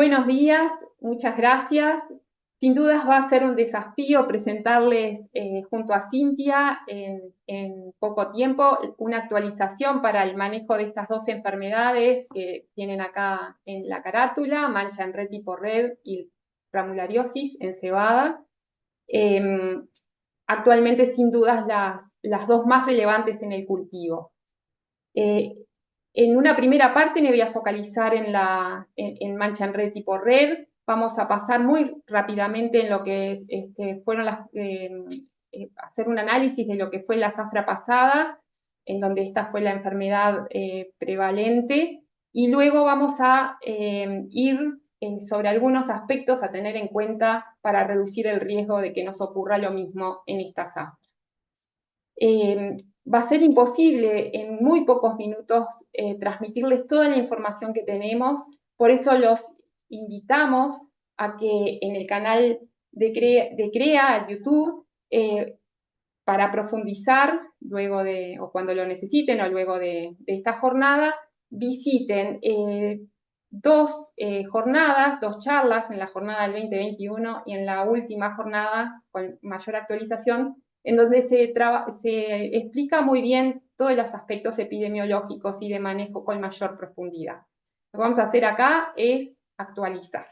Buenos días, muchas gracias. Sin dudas va a ser un desafío presentarles junto a Cintia en poco tiempo una actualización para el manejo de estas dos enfermedades que tienen acá en la carátula, mancha en red tipo red y granulariosis en cebada. Actualmente, sin dudas, las dos más relevantes en el cultivo. En una primera parte me voy a focalizar en mancha en red tipo red. Vamos a pasar muy rápidamente en lo que fueron hacer un análisis de lo que fue la zafra pasada, en donde esta fue la enfermedad prevalente, y luego vamos a ir sobre algunos aspectos a tener en cuenta para reducir el riesgo de que nos ocurra lo mismo en esta zafra. Va a ser imposible en muy pocos minutos transmitirles toda la información que tenemos, por eso los invitamos a que en el canal de CREA, YouTube, para profundizar luego o cuando lo necesiten o luego de esta jornada, visiten dos jornadas, dos charlas en la jornada del 2021 y en la última jornada con mayor actualización, en donde se explica muy bien todos los aspectos epidemiológicos y de manejo con mayor profundidad. Lo que vamos a hacer acá es actualizar.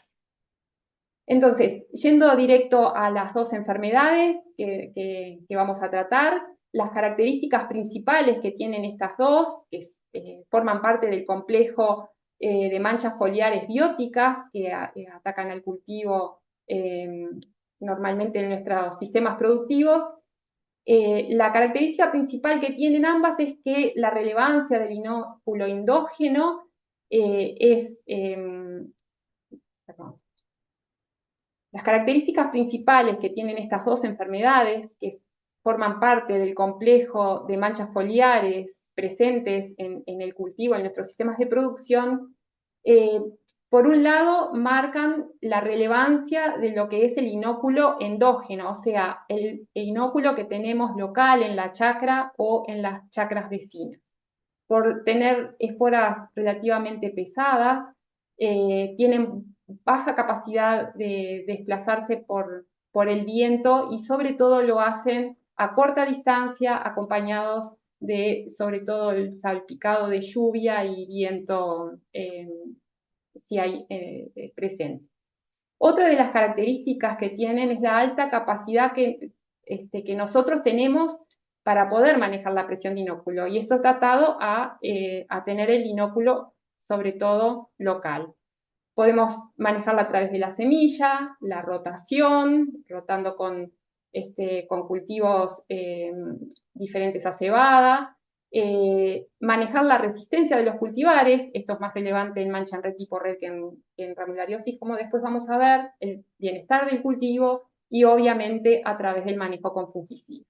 Entonces, yendo directo a las dos enfermedades que vamos a tratar, las características principales que tienen estas dos, que forman parte del complejo de manchas foliares bióticas que atacan al cultivo normalmente en nuestros sistemas productivos. La característica principal que tienen ambas es que la relevancia del inóculo endógeno perdón. Las características principales que tienen estas dos enfermedades, que forman parte del complejo de manchas foliares presentes en el cultivo, en nuestros sistemas de producción, por un lado, marcan la relevancia de lo que es el inóculo endógeno, o sea, el inóculo que tenemos local en la chacra o en las chacras vecinas. Por tener esporas relativamente pesadas, tienen baja capacidad de desplazarse por el viento y sobre todo lo hacen a corta distancia, acompañados de sobre todo el salpicado de lluvia y viento si hay presente. Otra de las características que tienen es la alta capacidad que nosotros tenemos para poder manejar la presión de inóculo, y esto está atado a tener el inóculo sobre todo local. Podemos manejarla a través de la semilla, la rotación, rotando con cultivos diferentes a cebada, manejar la resistencia de los cultivares, esto es más relevante en mancha en red tipo red que en granulariosis, como después vamos a ver, el bienestar del cultivo y obviamente a través del manejo con fungicidas.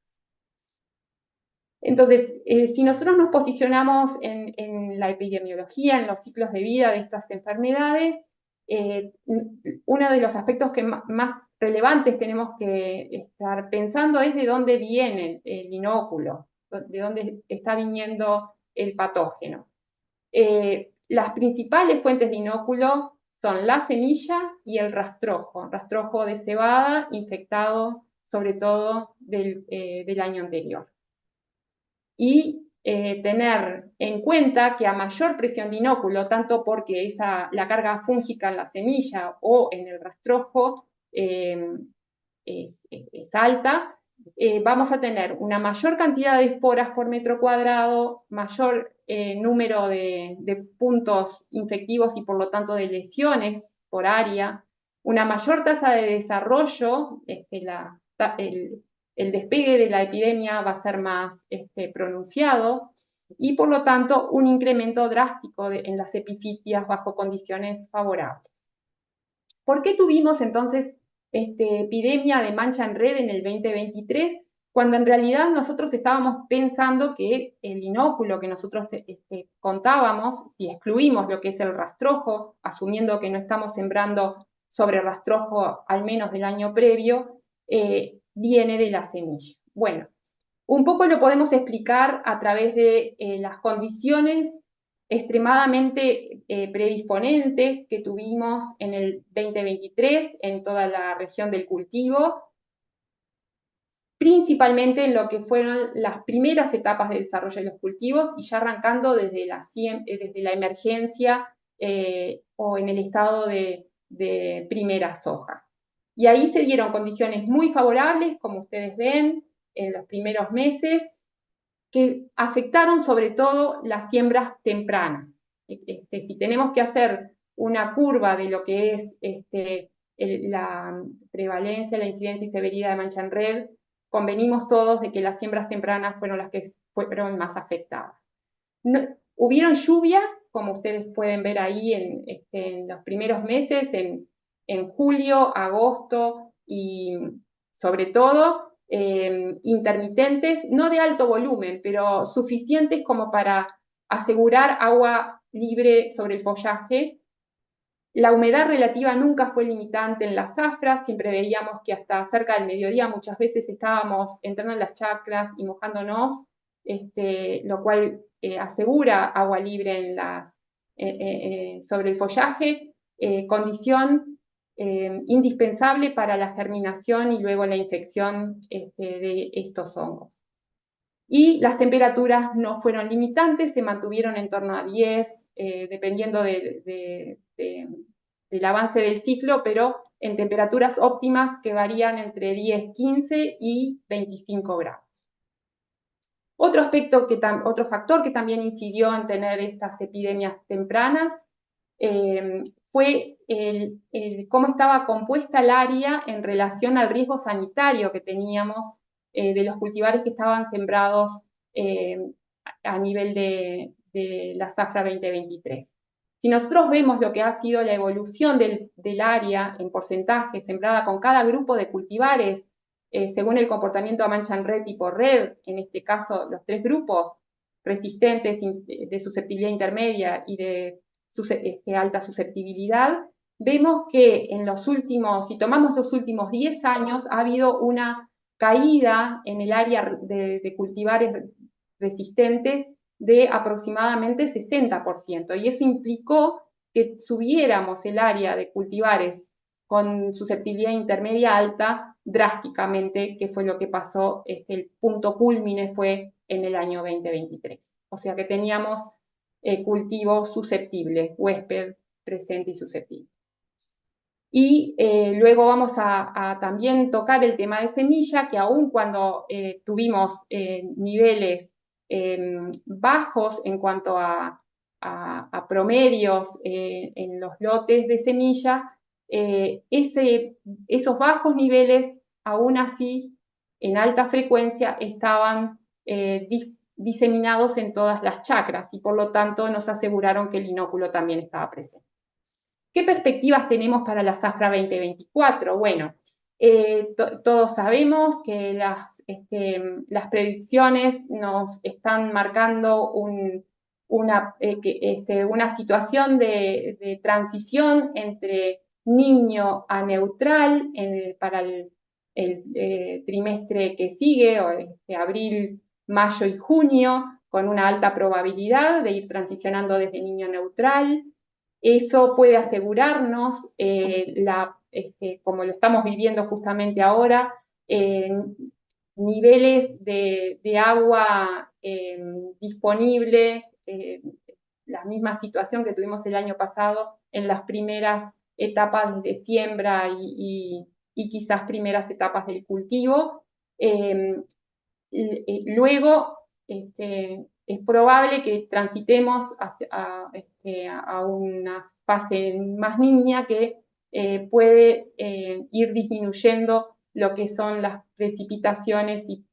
Entonces, si nosotros nos posicionamos en la epidemiología, en los ciclos de vida de estas enfermedades, uno de los aspectos que más relevantes tenemos que estar pensando es de dónde viene el inóculo, de dónde está viniendo el patógeno. Las principales fuentes de inóculo son la semilla y el rastrojo de cebada infectado sobre todo del año anterior. Y tener en cuenta que a mayor presión de inóculo, tanto porque la carga fúngica en la semilla o en el rastrojo es alta, vamos a tener una mayor cantidad de esporas por metro cuadrado, mayor número de puntos infectivos y por lo tanto de lesiones por área, una mayor tasa de desarrollo, el despegue de la epidemia va a ser más pronunciado y por lo tanto un incremento drástico en las epifitias bajo condiciones favorables. ¿Por qué tuvimos entonces epidemia de mancha en red en el 2023? Cuando en realidad nosotros estábamos pensando que el inóculo que nosotros contábamos, si excluimos lo que es el rastrojo, asumiendo que no estamos sembrando sobre rastrojo al menos del año previo, viene de la semilla. Bueno, un poco lo podemos explicar a través de las condiciones extremadamente predisponentes que tuvimos en el 2023 en toda la región del cultivo, principalmente en lo que fueron las primeras etapas de desarrollo de los cultivos y ya arrancando desde la emergencia o en el estado de primeras hojas. Y ahí se dieron condiciones muy favorables, como ustedes ven, en los primeros meses, que afectaron sobre todo las siembras tempranas. Si tenemos que hacer una curva de lo que es la prevalencia, la incidencia y severidad de mancha en red, convenimos todos de que las siembras tempranas fueron las que fueron más afectadas. No, hubieron lluvias, como ustedes pueden ver ahí en los primeros meses, en julio, agosto y sobre todo intermitentes, no de alto volumen, pero suficientes como para asegurar agua libre sobre el follaje. La humedad relativa nunca fue limitante en las zafras, siempre veíamos que hasta cerca del mediodía muchas veces estábamos entrando en las chacras y mojándonos, lo cual asegura agua libre sobre el follaje, condición indispensable para la germinación y luego la infección de estos hongos. Y las temperaturas no fueron limitantes, se mantuvieron en torno a 10, dependiendo del avance del ciclo, pero en temperaturas óptimas que varían entre 10, 15 y 25 grados. Otro factor que también incidió en tener estas epidemias tempranas fue cómo estaba compuesta el área en relación al riesgo sanitario que teníamos de los cultivares que estaban sembrados a nivel de la zafra 2023. Si nosotros vemos lo que ha sido la evolución del área en porcentaje sembrada con cada grupo de cultivares, según el comportamiento a mancha en red tipo red, en este caso los tres grupos, resistentes, de susceptibilidad intermedia y de alta susceptibilidad, vemos que si tomamos los últimos 10 años, ha habido una caída en el área de cultivares resistentes de aproximadamente 60%, y eso implicó que subiéramos el área de cultivares con susceptibilidad intermedia alta drásticamente, que fue lo que pasó, el punto culmine fue en el año 2023. O sea que teníamos cultivo susceptible, huésped presente y susceptible. Y luego vamos a también tocar el tema de semilla, que aun cuando tuvimos niveles bajos en cuanto a promedios en los lotes de semilla, esos bajos niveles, aún así, en alta frecuencia, estaban diseminados en todas las chacras y por lo tanto nos aseguraron que el inóculo también estaba presente. ¿Qué perspectivas tenemos para la zafra 2024? Bueno, todos sabemos que las predicciones nos están marcando una situación de transición entre niño a neutral para el trimestre que sigue, o abril, mayo y junio, con una alta probabilidad de ir transicionando desde niño a neutral. Eso puede asegurarnos, como lo estamos viviendo justamente ahora, niveles de agua disponible, la misma situación que tuvimos el año pasado en las primeras etapas de siembra y quizás primeras etapas del cultivo. Luego, es probable que transitemos a una fase más niña que puede ir disminuyendo lo que son las precipitaciones y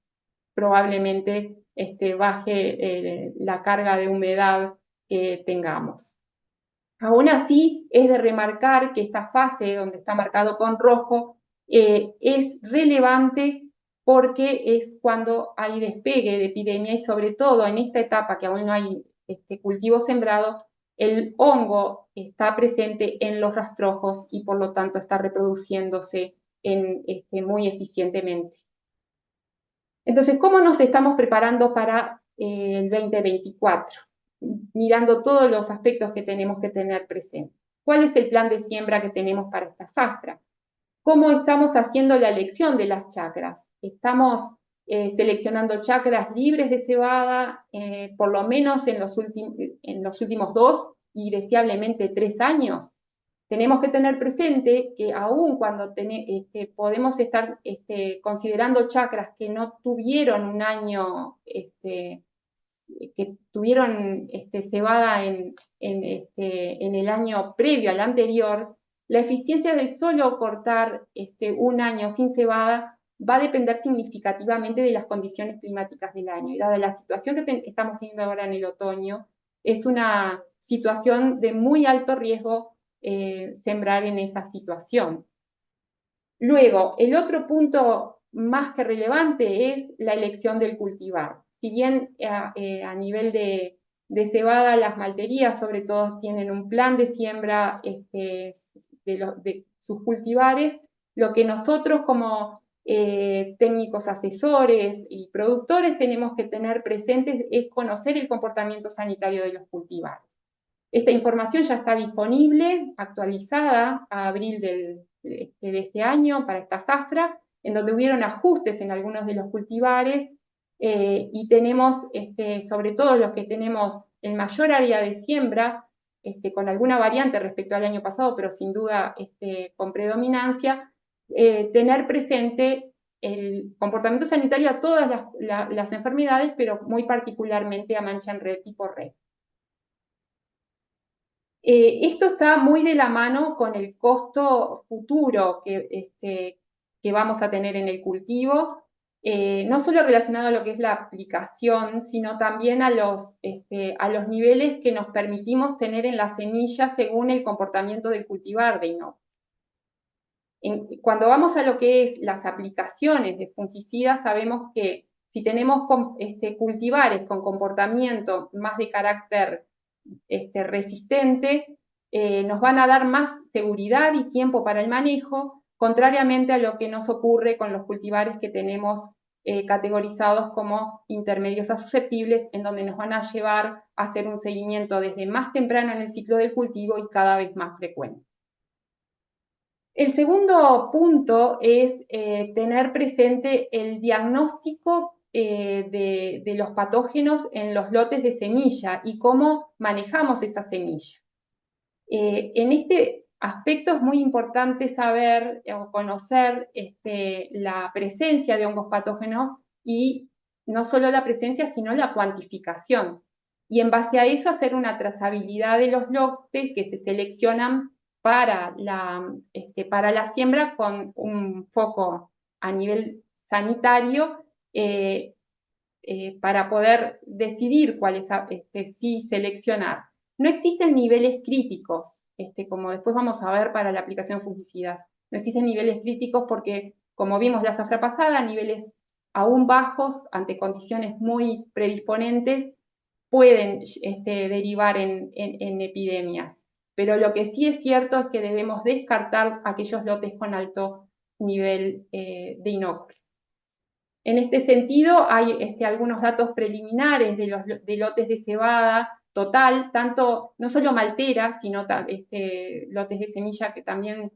probablemente baje la carga de humedad que tengamos. Aún así, es de remarcar que esta fase, donde está marcado con rojo, es relevante porque es cuando hay despegue de epidemia y sobre todo en esta etapa que aún no hay cultivo sembrado, el hongo está presente en los rastrojos y por lo tanto está reproduciéndose muy eficientemente. Entonces, ¿cómo nos estamos preparando para el 2024? mirando todos los aspectos que tenemos que tener presentes. ¿Cuál es el plan de siembra que tenemos para esta zafra? ¿Cómo estamos haciendo la elección de las chacras? Estamos seleccionando chacras libres de cebada, por lo menos en los últimos 2 y deseablemente 3 años. Tenemos que tener presente que aun cuando podemos estar considerando chacras que no tuvieron un año, que tuvieron cebada en el año previo al anterior, la eficiencia de solo cortar un año sin cebada va a depender significativamente de las condiciones climáticas del año. Y dada la situación que estamos teniendo ahora en el otoño, es una situación de muy alto riesgo sembrar en esa situación. Luego, el otro punto más que relevante es la elección del cultivar. Si bien a nivel de cebada, las malterías sobre todo tienen un plan de siembra de sus cultivares, lo que nosotros como técnicos asesores y productores tenemos que tener presentes es conocer el comportamiento sanitario de los cultivares. Esta información ya está disponible, actualizada a abril de este año para esta zafra, en donde hubieron ajustes en algunos de los cultivares y tenemos, sobre todo los que tenemos el mayor área de siembra, con alguna variante respecto al año pasado, pero sin duda con predominancia, tener presente el comportamiento sanitario a todas las enfermedades, pero muy particularmente a mancha en red tipo red. Esto está muy de la mano con el costo futuro que vamos a tener en el cultivo, no solo relacionado a lo que es la aplicación, sino también a los niveles que nos permitimos tener en la semilla según el comportamiento del cultivar de inocuo. Cuando vamos a lo que es las aplicaciones de fungicidas, sabemos que si tenemos cultivares con comportamiento más de carácter resistente, nos van a dar más seguridad y tiempo para el manejo, contrariamente a lo que nos ocurre con los cultivares que tenemos categorizados como intermedios a susceptibles, en donde nos van a llevar a hacer un seguimiento desde más temprano en el ciclo del cultivo y cada vez más frecuente. El segundo punto es tener presente el diagnóstico de los patógenos en los lotes de semilla y cómo manejamos esa semilla. En este aspecto es muy importante saber o conocer la presencia de hongos patógenos y no solo la presencia, sino la cuantificación. Y en base a eso hacer una trazabilidad de los lotes que se seleccionan para la siembra con un foco a nivel sanitario para poder decidir cuáles sí seleccionar. No existen niveles críticos, como después vamos a ver para la aplicación de fungicidas. No existen niveles críticos porque, como vimos la zafra pasada, niveles aún bajos, ante condiciones muy predisponentes, pueden derivar en epidemias. Pero lo que sí es cierto es que debemos descartar aquellos lotes con alto nivel de inocuo. En este sentido, hay algunos datos preliminares de lotes de cebada total, tanto no solo maltera, sino lotes de semilla que también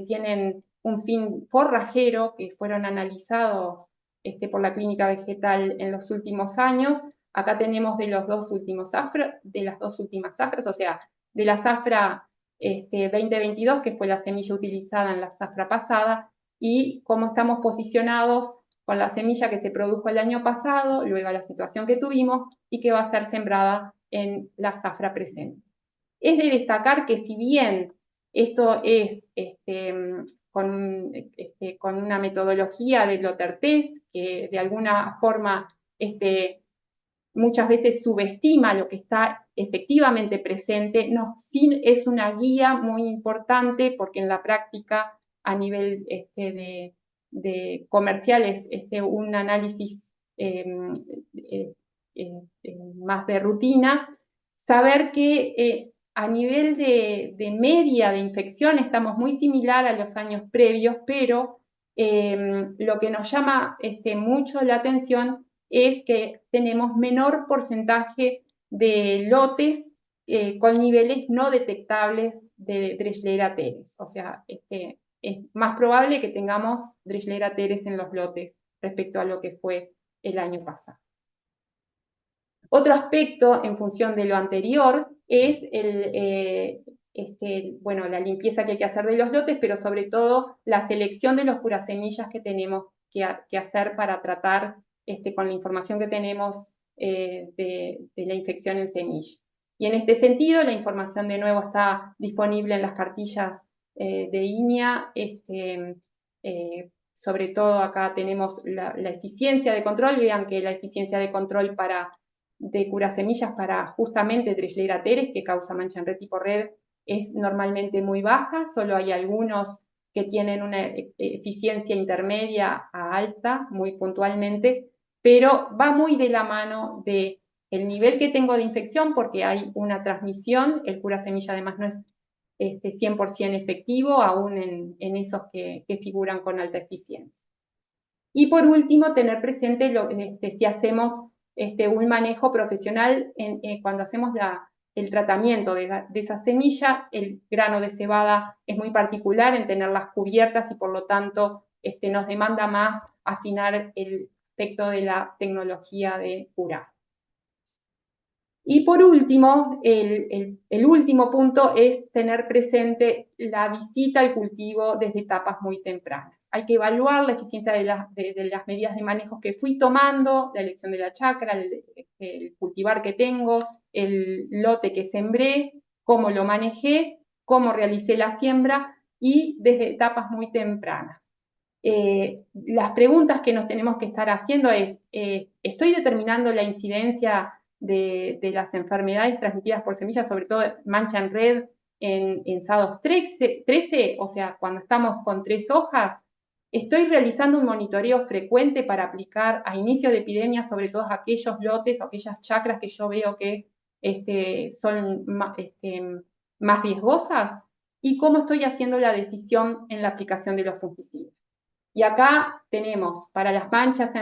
tienen un fin forrajero, que fueron analizados por la clínica vegetal en los últimos años. Acá tenemos de las dos últimas zafras, o sea, de la zafra 2022, que fue la semilla utilizada en la zafra pasada, y cómo estamos posicionados con la semilla que se produjo el año pasado, luego la situación que tuvimos y que va a ser sembrada en la zafra presente. Es de destacar que si bien esto es con una metodología de Blotter Test, que de alguna forma muchas veces subestima lo que está efectivamente presente, sí es una guía muy importante porque en la práctica a nivel de comerciales un análisis más de rutina, saber que a nivel de media de infección estamos muy similar a los años previos, pero lo que nos llama mucho la atención es que tenemos menor porcentaje de lotes con niveles no detectables de Dreschlera teres. O sea, es más probable que tengamos Dreschlera teres en los lotes respecto a lo que fue el año pasado. Otro aspecto en función de lo anterior es bueno, la limpieza que hay que hacer de los lotes, pero sobre todo la selección de los curasemillas que tenemos que hacer para tratar con la información que tenemos de la infección en semilla. Y en este sentido, la información de nuevo está disponible en las cartillas de INEA. Sobre todo acá tenemos la eficiencia de control. Vean que la eficiencia de control de curasemillas para justamente Dreschlera teres, que causa mancha en red tipo red, es normalmente muy baja. Solo hay algunos que tienen una eficiencia intermedia a alta, muy puntualmente, pero va muy de la mano de el nivel que tengo de infección, porque hay una transmisión. El curasemilla además no es 100% efectivo, aún en esos que figuran con alta eficiencia. Y por último, tener presente si hacemos un manejo profesional cuando hacemos el tratamiento de esa semilla. El grano de cebada es muy particular en tenerlas cubiertas y por lo tanto nos demanda más afinar el aspecto de la tecnología de curar. Y por último, el último punto es tener presente la visita al cultivo desde etapas muy tempranas. Hay que evaluar la eficiencia de las medidas de manejo que fui tomando, la elección de la chacra, el cultivar que tengo, el lote que sembré, cómo lo manejé, cómo realicé la siembra y desde etapas muy tempranas. Las preguntas que nos tenemos que estar haciendo es, ¿estoy determinando la incidencia de las enfermedades transmitidas por semillas, sobre todo mancha en red en SADOS 13? O sea, cuando estamos con 3 hojas, estoy realizando un monitoreo frecuente para aplicar a inicio de epidemia sobre todos aquellos lotes o aquellas chacras que yo veo que son más riesgosas, y cómo estoy haciendo la decisión en la aplicación de los fungicidas. Y acá tenemos para las manchas,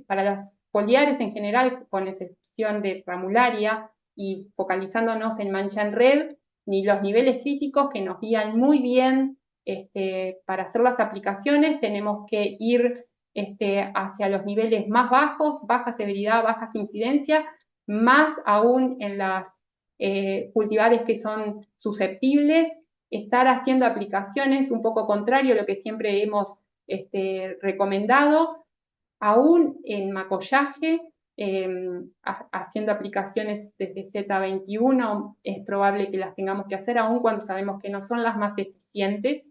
para las foliares en general, con excepción de ramularia y focalizándonos en mancha en red, ni los niveles críticos que nos guían muy bien para hacer las aplicaciones. Tenemos que ir hacia los niveles más bajos, baja severidad, bajas incidencia, más aún en las cultivares que son susceptibles, estar haciendo aplicaciones un poco contrario a lo que siempre hemos recomendado, aún en macollaje, haciendo aplicaciones desde Z21, es probable que las tengamos que hacer, aún cuando sabemos que no son las más eficientes.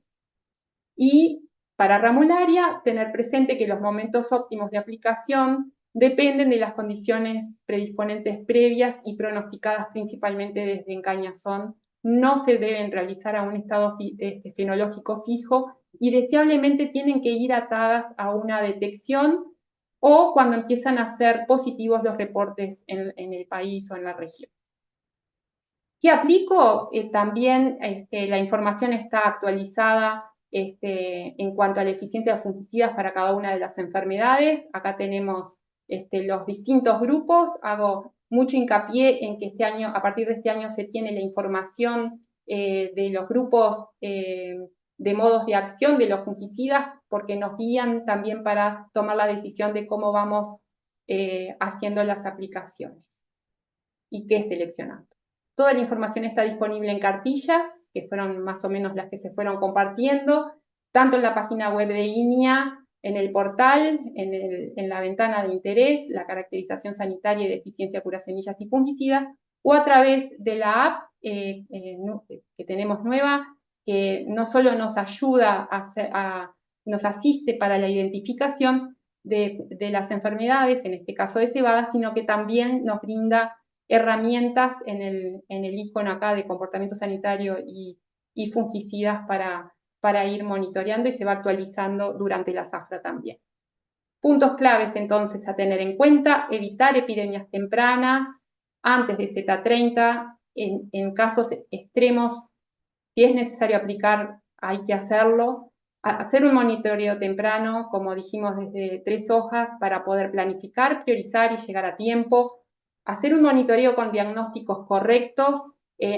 Y para ramularia, tener presente que los momentos óptimos de aplicación dependen de las condiciones predisponentes previas y pronosticadas principalmente desde encañazón. No se deben realizar a un estado fenológico fijo y deseablemente tienen que ir atadas a una detección o cuando empiezan a ser positivos los reportes en el país o en la región. ¿Qué aplico? También la información está actualizada en cuanto a la eficiencia de fungicidas para cada una de las enfermedades. Acá tenemos los distintos grupos. Hago mucho hincapié en que a partir de este año se tiene la información de los grupos de modos de acción de los fungicidas, porque nos guían también para tomar la decisión de cómo vamos haciendo las aplicaciones y qué seleccionando. Toda la información está disponible en cartillas, que fueron más o menos las que se fueron compartiendo, tanto en la página web de INEA, en el portal, en la ventana de interés, la caracterización sanitaria y de eficiencia curasemillas y fungicidas, o a través de la app que tenemos nueva, que no solo nos ayuda nos asiste para la identificación de las enfermedades, en este caso de cebada, sino que también nos brinda herramientas en el icono acá de comportamiento sanitario y fungicidas para ir monitoreando, y se va actualizando durante la zafra también. Puntos claves entonces a tener en cuenta: evitar epidemias tempranas antes de Z30, en casos extremos, si es necesario aplicar, hay que hacerlo. Hacer un monitoreo temprano, como dijimos, desde 3 hojas, para poder planificar, priorizar y llegar a tiempo. hacer un monitoreo con diagnósticos correctos,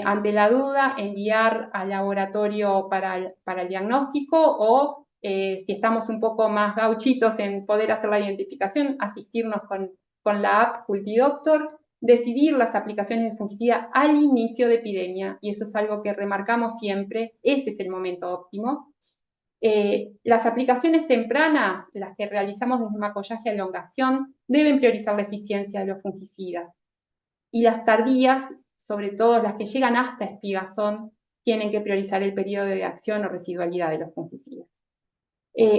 ante la duda, enviar al laboratorio para el diagnóstico o si estamos un poco más gauchitos en poder hacer la identificación, asistirnos con la app Cultidoctor, decidir las aplicaciones de fungicida al inicio de epidemia, y eso es algo que remarcamos siempre, ese es el momento óptimo. Las aplicaciones tempranas, las que realizamos desde macollaje a elongación, deben priorizar la eficiencia de los fungicidas. Y las tardías, sobre todo las que llegan hasta espigazón, tienen que priorizar el periodo de acción o residualidad de los fungicidas.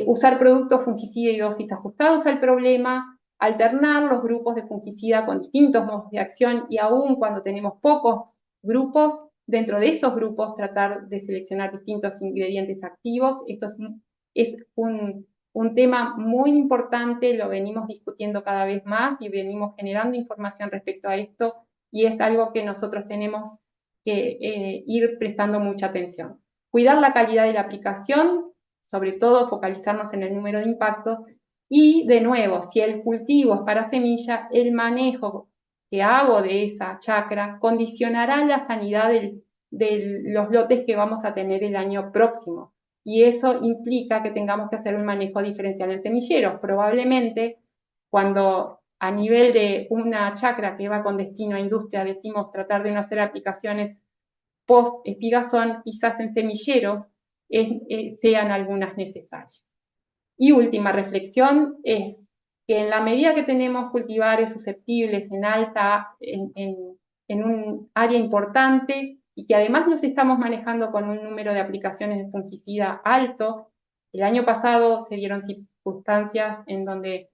Usar productos fungicida y dosis ajustados al problema, alternar los grupos de fungicida con distintos modos de acción y aún cuando tenemos pocos grupos, dentro de esos grupos tratar de seleccionar distintos ingredientes activos. Esto es un tema muy importante, lo venimos discutiendo cada vez más y venimos generando información respecto a esto y es algo que nosotros tenemos que ir prestando mucha atención. Cuidar la calidad de la aplicación, sobre todo focalizarnos en el número de impactos y, de nuevo, si el cultivo es para semilla, el manejo que hago de esa chacra condicionará la sanidad de los lotes que vamos a tener el año próximo. Y eso implica que tengamos que hacer un manejo diferencial en semilleros. Probablemente, cuando a nivel de una chacra que va con destino a industria decimos tratar de no hacer aplicaciones post-espigazón, quizás en semilleros sean algunas necesarias. Y última reflexión es que en la medida que tenemos cultivares susceptibles en un área importante y que además los estamos manejando con un número de aplicaciones de fungicida alto, el año pasado se dieron circunstancias en donde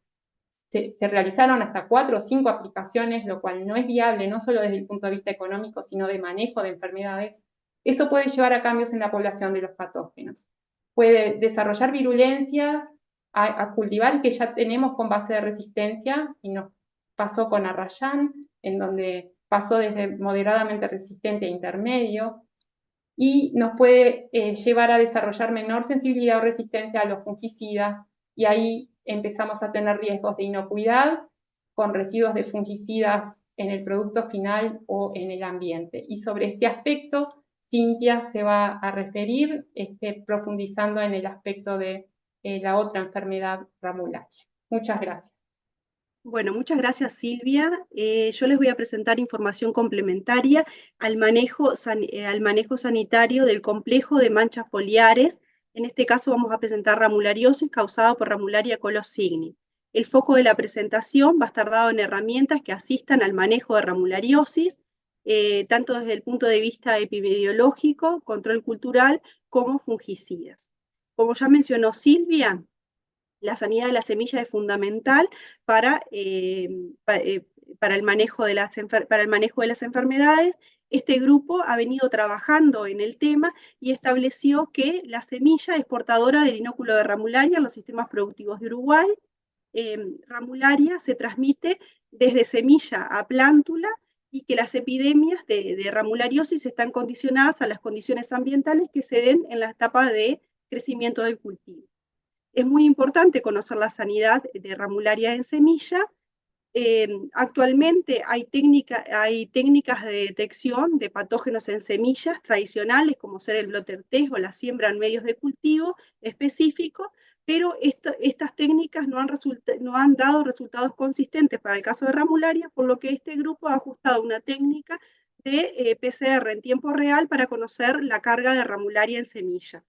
se realizaron hasta 4 o 5 aplicaciones, lo cual no es viable, no solo desde el punto de vista económico, sino de manejo de enfermedades. Eso puede llevar a cambios en la población de los patógenos. Puede desarrollar virulencia a cultivares que ya tenemos con base de resistencia, y nos pasó con Arrayán, en donde pasó desde moderadamente resistente a intermedio, y nos puede llevar a desarrollar menor sensibilidad o resistencia a los fungicidas, y ahí empezamos a tener riesgos de inocuidad con residuos de fungicidas en el producto final o en el ambiente. Y sobre este aspecto, Cintia se va a referir profundizando en el aspecto de la otra enfermedad ramularia. Muchas gracias. Bueno, muchas gracias, Silvia. Yo les voy a presentar información complementaria al manejo sanitario del complejo de manchas foliares. En este caso vamos a presentar ramulariosis causada por Ramularia colosignis. El foco de la presentación va a estar dado en herramientas que asistan al manejo de ramulariosis, tanto desde el punto de vista epidemiológico, control cultural, como fungicidas. Como ya mencionó Silvia, la sanidad de la semilla es fundamental para el manejo de las enfermedades. Este grupo ha venido trabajando en el tema y estableció que la semilla es portadora del inóculo de ramularia en los sistemas productivos de Uruguay. Ramularia se transmite desde semilla a plántula y que las epidemias de ramulariosis están condicionadas a las condiciones ambientales que se den en la etapa de crecimiento del cultivo. Es muy importante conocer la sanidad de ramularia en semilla. Actualmente hay técnicas de detección de patógenos en semillas tradicionales, como ser el blotter test o la siembra en medios de cultivo específicos, pero estas técnicas no han dado resultados consistentes para el caso de ramularia, por lo que este grupo ha ajustado una técnica de PCR en tiempo real para conocer la carga de ramularia en semilla.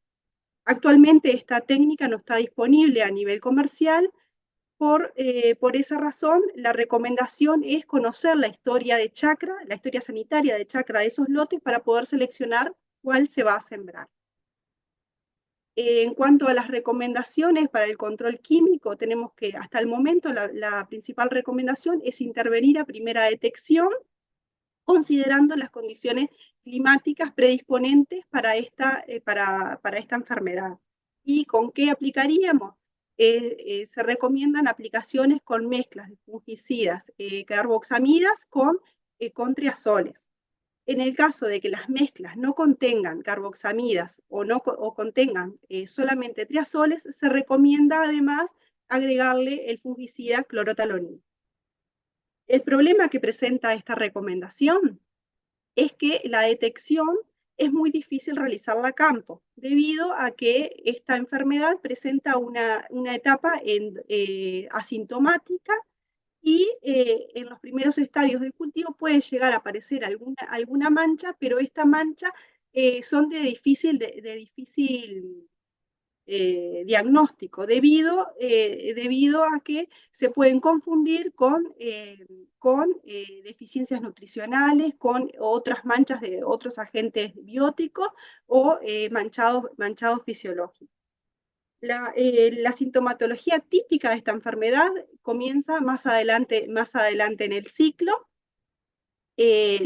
Actualmente esta técnica no está disponible a nivel comercial. Por esa razón, la recomendación es conocer la historia de chacra, la historia sanitaria de chacra de esos lotes para poder seleccionar cuál se va a sembrar. En cuanto a las recomendaciones para el control químico, tenemos que hasta el momento la principal recomendación es intervenir a primera detección, considerando las condiciones climáticas predisponentes para esta enfermedad. ¿Y con qué aplicaríamos? Se recomiendan aplicaciones con mezclas de fungicidas carboxamidas con triazoles. En el caso de que las mezclas no contengan carboxamidas o contengan solamente triazoles, se recomienda además agregarle el fungicida clorotalonil. El problema que presenta esta recomendación es que la detección es muy difícil realizarla a campo, debido a que esta enfermedad presenta una etapa asintomática y en los primeros estadios del cultivo puede llegar a aparecer alguna mancha, pero esta mancha son de difícil diagnóstico, debido a que se pueden confundir con deficiencias nutricionales, con otras manchas de otros agentes bióticos o manchados fisiológicos. La sintomatología típica de esta enfermedad comienza más adelante en el ciclo, puede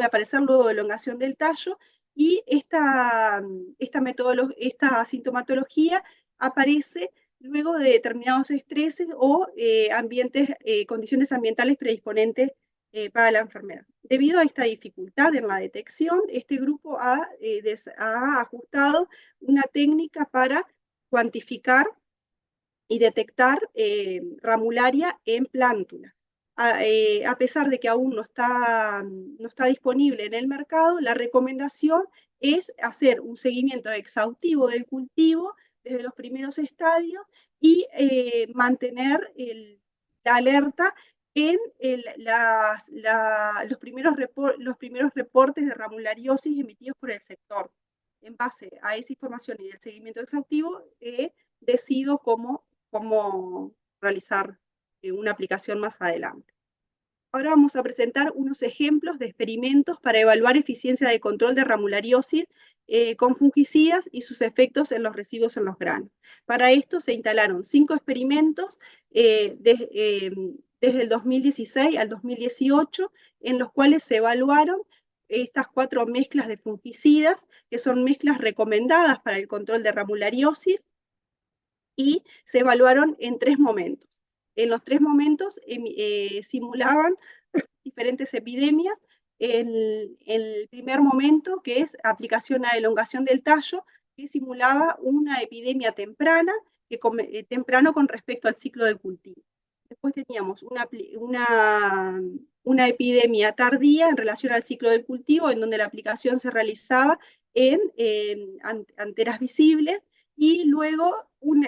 aparecer luego de elongación del tallo, y esta sintomatología aparece luego de determinados estreses o condiciones ambientales predisponentes para la enfermedad. Debido a esta dificultad en la detección, este grupo ha ajustado una técnica para cuantificar y detectar ramularia en plántula. A pesar de que aún no está disponible en el mercado, la recomendación es hacer un seguimiento exhaustivo del cultivo desde los primeros estadios y mantener la alerta en los primeros reportes de ramulariosis emitidos por el sector. En base a esa información y el seguimiento exhaustivo, decido cómo realizar una aplicación más adelante. Ahora vamos a presentar unos ejemplos de experimentos para evaluar eficiencia de control de ramulariosis con fungicidas y sus efectos en los residuos en los granos. Para esto se instalaron 5 experimentos desde el 2016 al 2018, en los cuales se evaluaron estas 4 mezclas de fungicidas, que son mezclas recomendadas para el control de ramulariosis, y se evaluaron en 3 momentos. En los 3 momentos simulaban diferentes epidemias. El primer momento, que es aplicación a elongación del tallo, que simulaba una epidemia temprano con respecto al ciclo del cultivo. Después teníamos una epidemia tardía en relación al ciclo del cultivo, en donde la aplicación se realizaba en anteras visibles, y luego un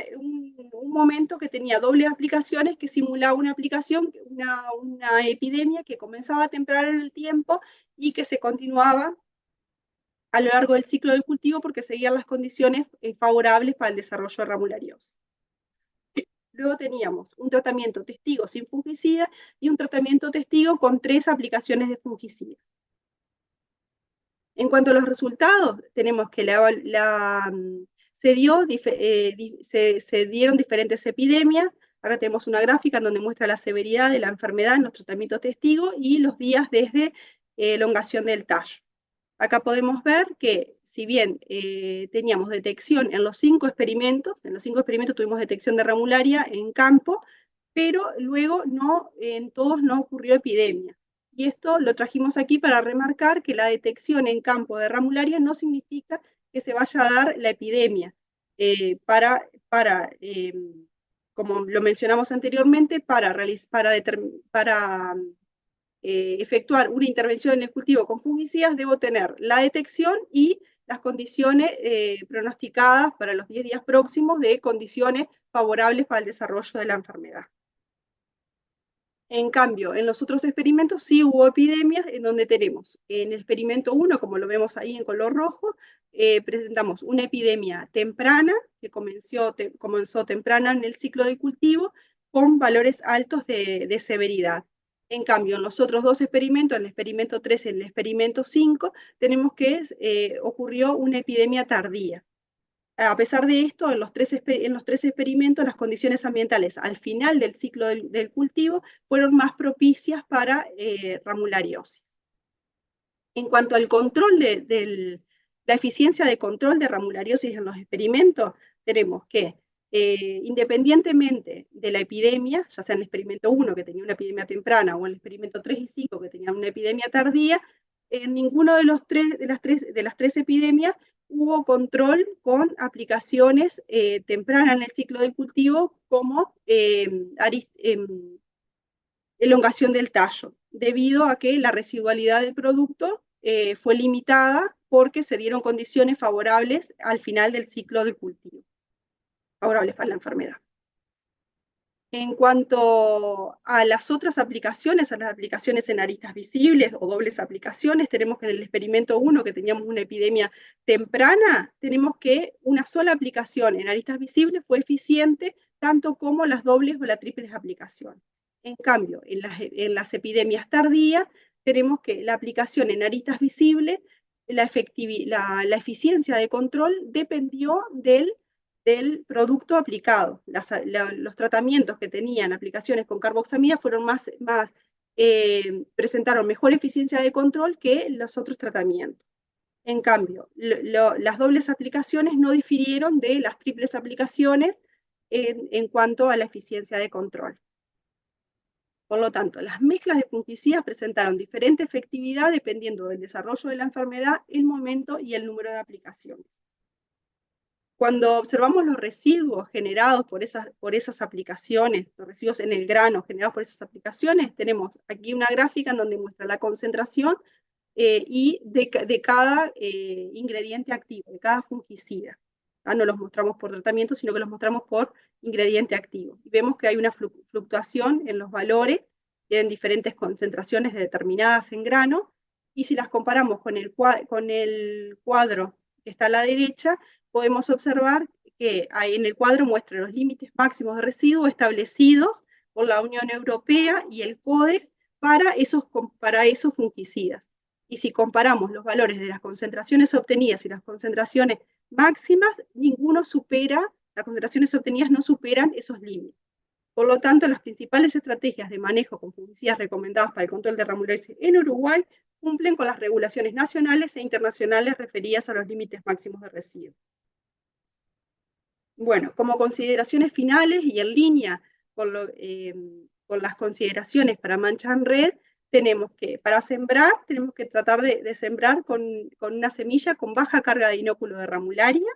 momento que tenía dobles aplicaciones, que simulaba una epidemia que comenzaba temprano en el tiempo y que se continuaba a lo largo del ciclo del cultivo, porque seguían las condiciones favorables para el desarrollo de ramulariosis. Luego teníamos un tratamiento testigo sin fungicida y un tratamiento testigo con 3 aplicaciones de fungicida. En cuanto a los resultados, tenemos que se dieron diferentes epidemias. Acá tenemos una gráfica en donde muestra la severidad de la enfermedad en los tratamientos testigo y los días desde elongación del tallo. Acá podemos ver que, si bien teníamos detección en los 5 experimentos, tuvimos detección de ramularia en campo, pero luego en todos no ocurrió epidemia. Y esto lo trajimos aquí para remarcar que la detección en campo de ramularia no significa que se vaya a dar la epidemia. Como lo mencionamos anteriormente, para efectuar una intervención en el cultivo con fungicidas, debo tener la detección y las condiciones pronosticadas para los 10 días próximos de condiciones favorables para el desarrollo de la enfermedad. En cambio, en los otros experimentos sí hubo epidemias, en donde tenemos, en el experimento 1, como lo vemos ahí en color rojo, presentamos una epidemia temprana, que comenzó temprana en el ciclo de cultivo, con valores altos de severidad. En cambio, en los otros 2 experimentos, en el experimento 3 y en el experimento 5, tenemos que ocurrió una epidemia tardía. A pesar de esto, en los tres experimentos, las condiciones ambientales al final del ciclo del cultivo fueron más propicias para ramulariosis. En cuanto al control la eficiencia de control de ramulariosis en los experimentos, tenemos que, independientemente de la epidemia, ya sea en el experimento 1, que tenía una epidemia temprana, o en el experimento 3 y 5, que tenía una epidemia tardía, en ninguno de las 3 epidemias hubo control con aplicaciones tempranas en el ciclo del cultivo, como elongación del tallo, debido a que la residualidad del producto fue limitada porque se dieron condiciones favorables al final del ciclo de cultivo, favorables para la enfermedad. En cuanto a las otras aplicaciones, a las aplicaciones en aristas visibles o dobles aplicaciones, tenemos que en el experimento 1, que teníamos una epidemia temprana, tenemos que una sola aplicación en aristas visibles fue eficiente tanto como las dobles o las triples aplicaciones. En cambio, en las epidemias tardías, tenemos que la aplicación en aristas visibles, la eficiencia de control dependió del producto aplicado. Los tratamientos que tenían aplicaciones con carboxamida fueron presentaron mejor eficiencia de control que los otros tratamientos. En cambio, las dobles aplicaciones no difirieron de las triples aplicaciones en cuanto a la eficiencia de control. Por lo tanto, las mezclas de fungicidas presentaron diferente efectividad dependiendo del desarrollo de la enfermedad, el momento y el número de aplicaciones. Cuando observamos los residuos generados por esas aplicaciones, los residuos en el grano generados por esas aplicaciones, tenemos aquí una gráfica en donde muestra la concentración y de cada ingrediente activo, de cada fungicida. No los mostramos por tratamiento, sino que los mostramos por ingrediente activo. Y vemos que hay una fluctuación en los valores, tienen diferentes concentraciones determinadas en grano, y si las comparamos con el cuadro que está a la derecha, podemos observar que en el cuadro muestra los límites máximos de residuos establecidos por la Unión Europea y el Codex para esos fungicidas. Y si comparamos los valores de las concentraciones obtenidas y las concentraciones máximas, las concentraciones obtenidas no superan esos límites. Por lo tanto, las principales estrategias de manejo con fungicidas recomendadas para el control de ramulariasis en Uruguay cumplen con las regulaciones nacionales e internacionales referidas a los límites máximos de residuos. Bueno, como consideraciones finales y en línea con las consideraciones para mancha en red, tenemos que, para sembrar, tenemos que tratar de sembrar con una semilla con baja carga de inóculo de ramularia.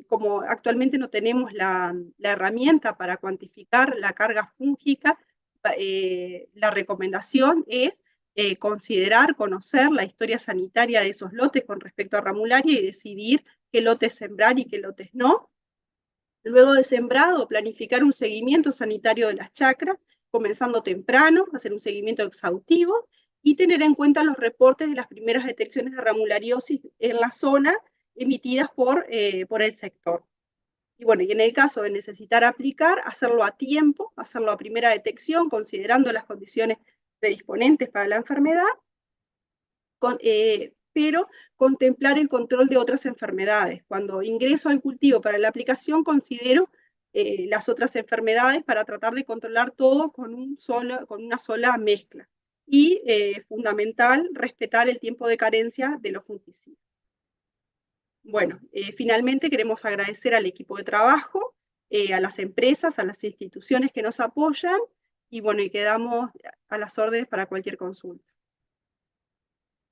Como actualmente no tenemos la herramienta para cuantificar la carga fúngica, la recomendación es considerar, conocer la historia sanitaria de esos lotes con respecto a ramularia y decidir qué lotes sembrar y qué lotes no. Luego de sembrado, planificar un seguimiento sanitario de las chacras, comenzando temprano, hacer un seguimiento exhaustivo y tener en cuenta los reportes de las primeras detecciones de ramulariosis en la zona emitidas por el sector. Y bueno, y en el caso de necesitar aplicar, hacerlo a tiempo, hacerlo a primera detección, considerando las condiciones predisponentes para la enfermedad, pero contemplar el control de otras enfermedades. Cuando ingreso al cultivo para la aplicación, considero las otras enfermedades para tratar de controlar todo con una sola mezcla. Y fundamental, respetar el tiempo de carencia de los fungicidas. Bueno, finalmente queremos agradecer al equipo de trabajo, a las empresas, a las instituciones que nos apoyan, y bueno, y quedamos a las órdenes para cualquier consulta.